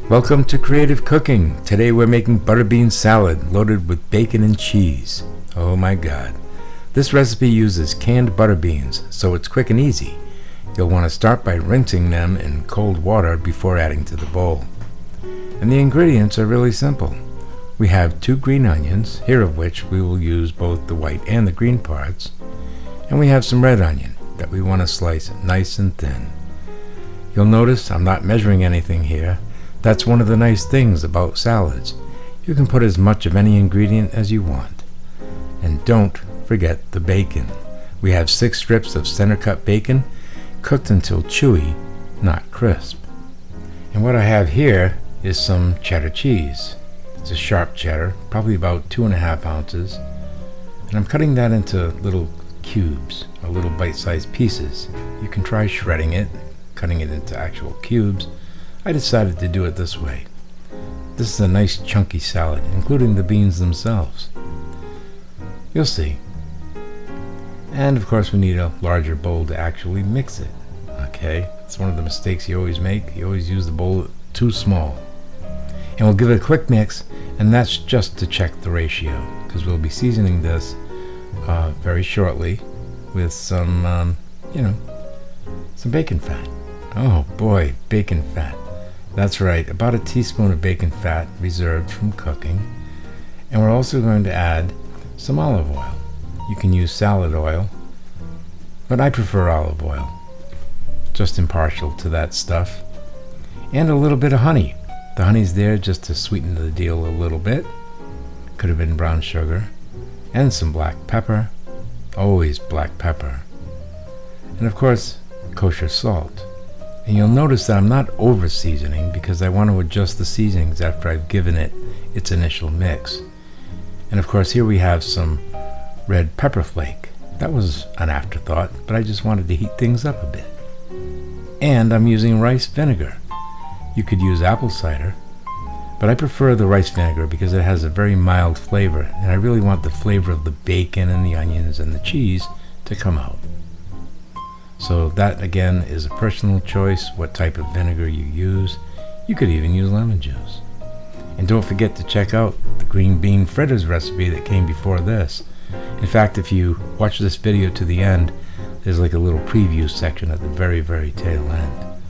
Welcome to Creative Cooking. Today we're making butter bean salad loaded with bacon and cheese. Oh my god. This recipe uses canned butter beans, so it's quick and easy. You'll want to start by rinsing them in cold water before adding to the bowl. And the ingredients are really simple. We have 2 green onions, here of which we will use both the white and the green parts. And we have some red onion that we want to slice nice and thin. You'll notice I'm not measuring anything here. That's one of the nice things about salads. You can put as much of any ingredient as you want. And don't forget the bacon. We have 6 strips of center cut bacon, cooked until chewy, not crisp. And what I have here is some cheddar cheese. It's a sharp cheddar, probably about 2.5 ounces. And I'm cutting that into little cubes, or little bite-sized pieces. You can try shredding it, cutting it into actual cubes. I decided to do it this way. This is a nice chunky salad, including the beans themselves. You'll see. And of course we need a larger bowl to actually mix it. Okay, it's one of the mistakes you always make. You always use the bowl too small. And we'll give it a quick mix, and that's just to check the ratio, because we'll be seasoning this very shortly with some, some bacon fat. Oh boy, bacon fat. That's right, about a teaspoon of bacon fat reserved from cooking. And we're also going to add some olive oil. You can use salad oil, but I prefer olive oil. Just impartial to that stuff. And a little bit of honey. The honey's there just to sweeten the deal a little bit. Could have been brown sugar. And some black pepper. Always black pepper. And of course, kosher salt. And you'll notice that I'm not over seasoning because I want to adjust the seasonings after I've given it its initial mix. And of course here we have some red pepper flake. That was an afterthought, but I just wanted to heat things up a bit. And I'm using rice vinegar. You could use apple cider, but I prefer the rice vinegar because it has a very mild flavor, and I really want the flavor of the bacon and the onions and the cheese to come out. So that again is a personal choice, what type of vinegar you use. You could even use lemon juice. And don't forget to check out the green bean fritters recipe that came before this. In fact, if you watch this video to the end, there's like a little preview section at the very, very tail end.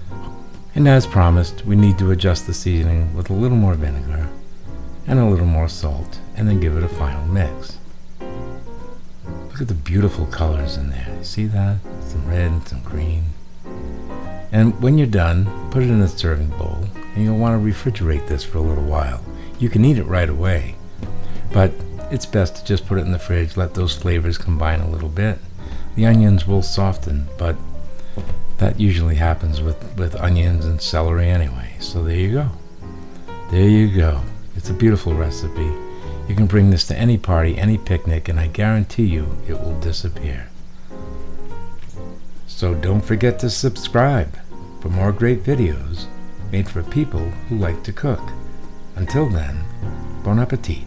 And as promised, we need to adjust the seasoning with a little more vinegar and a little more salt, and then give it a final mix. Look at the beautiful colors in there. You see that? Some red and some green. And when you're done, put it in a serving bowl, and you'll want to refrigerate this for a little while. You can eat it right away, but it's best to just put it in the fridge, let those flavors combine a little bit. The onions will soften, but that usually happens with onions and celery anyway. So there you go. There you go. It's a beautiful recipe. You can bring this to any party, any picnic, and I guarantee you it will disappear. So don't forget to subscribe for more great videos made for people who like to cook. Until then, bon appetit.